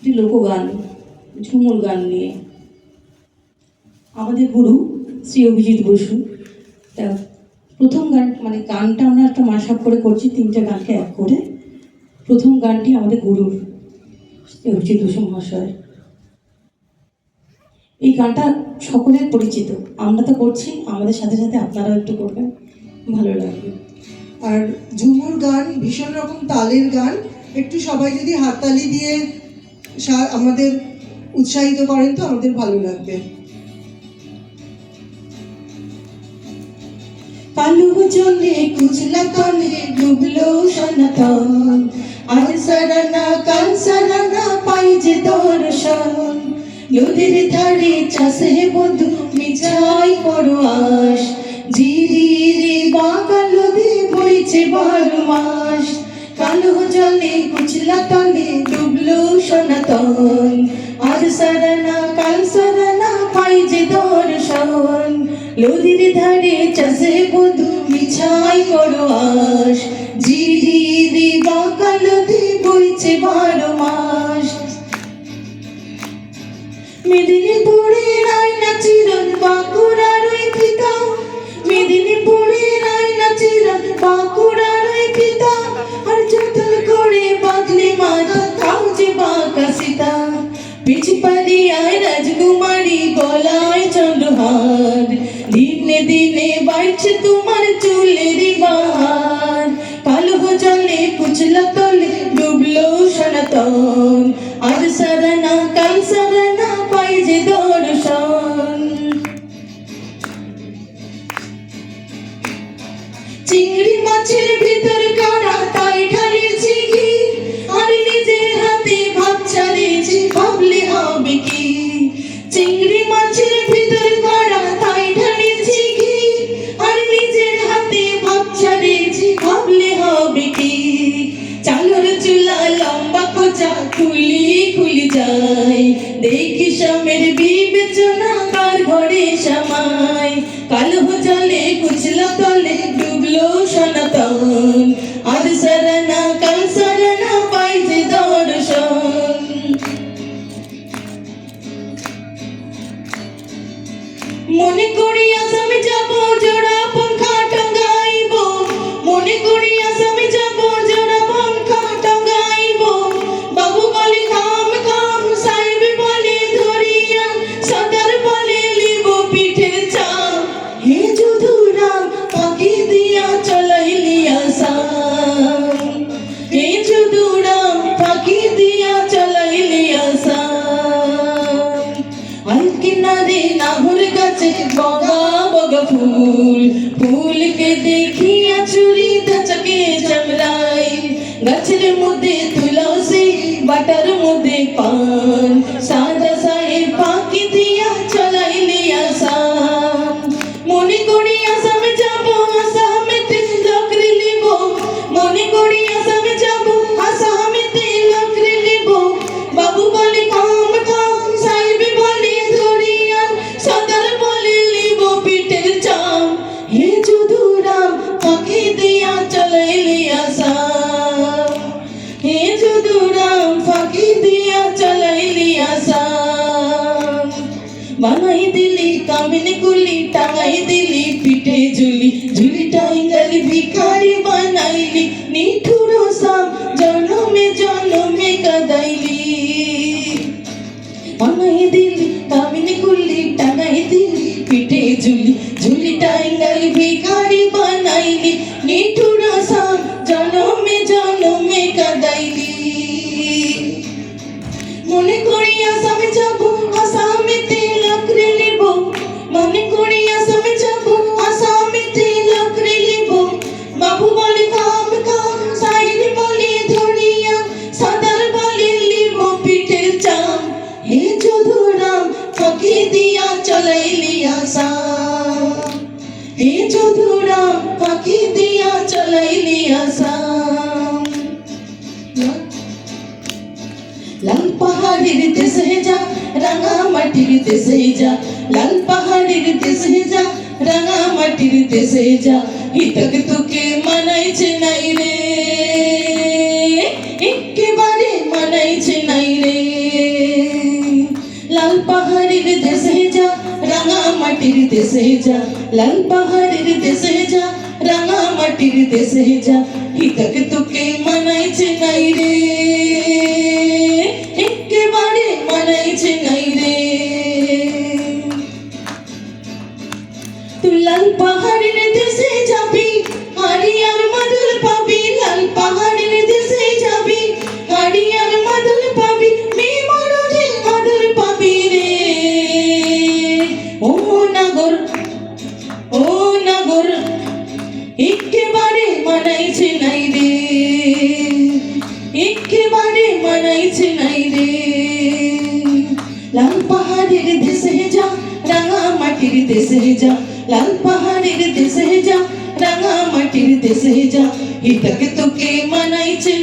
একটি লোকগান, ঝুমুর গান নিয়ে। আমাদের গুরু শ্রী অভিজিৎ বসু, তা প্রথম গান মানে গানটা আমরা একটা মাশআপ করে করছি, তিনটে গানকে এক করে। প্রথম গানটি আমাদের গুরুর, শ্রী অভিজিৎ বসু মহাশয়। এই গানটা সকলের পরিচিত, আমরা তো করছি, আমাদের সাথে সাথে আপনারাও একটু করবেন, ভালো লাগবে। আর ঝুমুর গান ভীষণ রকম তালের গান, একটু সবাই যদি হাততালি দিয়ে আমাদের উৎসাহিত করেন তো আমাদের ভালো লাগবে। কালু জলে কুচলা তলে ডুবলো সনাতন, আজ সারানা কাল সারানা পাই যে দর্শন। নদীর ধারে চাষে বধু মিছাই করো আস, ঝিরি রে বাঁকা নদী বইছে 12 মাস। কালো জলে কুচলা তলে ডুবলো সনাতন, আজ সারানা কাল সারানা পাই যে দর্শন। নদীর ধারে চাষে বধু মিছাই করো আস, ঝিরি রে বাঁকা নদী বইছে 12 মাস। মেদিনীপুরে রায়না চিরন বাঁকুড়ার ওই পিতা, মেদিনীপুরে রায়না চিরন বাঁকুড়ার ওই পিতা। আর যতন করে বাঁধলে মাথা তাও যে বাঁকা সীতা। পিছপাড়িয়ায় রাজকুমারী গলায় চন্দ্রহার, দিনে দিনে বাড়ছে তোমার চুলের বাহার। কালো জলে কুচলা তলে ডুবলো সনাতন, আজ সারানা কাল সারানা পাই যে দর্শন। চিংড়ি মাছের ভিতর কারা তাই ঢালিছি ঘি, আর নিজের হাতে ভাত ছাড়িয়েছি ভাবলে হবে কি। চিংড়ি মাছের ভিতর কারা তাই ঢালিছি ঘি, আর নিজের হাতে ভাত ছাড়িয়েছি ভাবলে হবে কি। চালুর চুলা লম্বা কোচা খুলি খুলি যায়, দেখি স্বামীর বিবেচনা কার ঘরে সামায়। কালো জলে কুচলা তলে ডুবলো সনাতন, আজ সারানা কাল সারানা পাই যে দর্শন। মনে করি আসামে যাব জোড়া পঙ্খা টাঙ্গাইব, মনে করি আসামে যাব জোড়া পঙ্খা টাঙ্গাইব। বাবু বলে খাম খাম, সাহেব বলে ধরিয়া, সদর বলে লিব পিঠের চাপ। হে যদুরাম পাখি দিয়া চলাইলি আসাম, হে যদুরাম পাখি দিয়া চলাইলি আসাম। আর কিনারে নাহুর গাছে বগা বগা ফুল, ফুলকে দেখিয়া চুরি দচকে চামড়াই। গাছের মধ্যে তুলসী বাটার মধ্যে পান, সাদা সাহেব পাখি দিয়া চলাইলি আসাম। মনে করি আসামে যাব আসামেতে চাকরি লিব, মনে করি আসামে যাব আসামেতে চাকরি লিব। বাবু বলে খাম খাম, সাহেব বলে ধরিয়া, সদর বলে লিব পিঠের চাম। হে যদুরাম পাখি দিয়া চলাইলি আসাম, হে যদুরাম পাখি দিয়া চলাইলি আসাম। বানাই দিলি কামিনী কুলি, টাঙাই দিলি পিঠে ঝুলি, ঝুলি টাঙ্গালি ভিখারি বানাইলি। নিঠুর সাম জনমে জনমে কাদাইলি। বানাই দিলি কামিনী কুলি, টাঙাই দিলি পিঠে ঝুলি, ঝুলি টাঙ্গালি ভিখারি বানাইলি। নিঠুর সাম জনমে জনমে কাদাইলি। মনে করি আসামে যাব আসামেতে চাকরি লিব, মনে করি আসামে যাব আসামেতে চাকরি লিব। বাবু বলে খাম খাম, সাহেব বলে ধরিয়া, সদর বলে লিব পিঠের চাম। হে যদুরাম পাখি দিয়া চলাইলি আসাম, হে যদুরাম পাখি দিয়া চলাইলি আসাম। লাল পাহাড়ের দেশে যা, রাঙা মাটির দেশে যা, লাল পাহাড়ের দেশে যা, রাঙা মাটির দেশে যা। হিতক তোকে মানাইছে নাই রে, একেবারে মানাইছে নাই রে। পাহাড়ের দেশে যা রাঙা মাটির দেশে যা লাল পাহাড়ের দেশে যা রাঙা মাটির দেশে যা হিতক তোকে মানাইছে নাই রে একেবারে মানাইছে নাই রে তুই লাল পাহাড়ের দেশে যাবি হাড়ি আর মাদুর পাবি লাল পাহাড়ের দেশে যাবি হাড়ি আর মাদুর পাবি মেয়ে মরদের মাদুর পাবি রে ও নাগর একেবারে মানাইছে নাই রে একেবারে মানাইছে নাই রে লাল পাহাড়ের দেশে যা রাঙা মাটির দেশে যা লাল পাহাড়ের দেশে যা রাঙা মাটির দেশে যা হিতক তোকে মানাইছে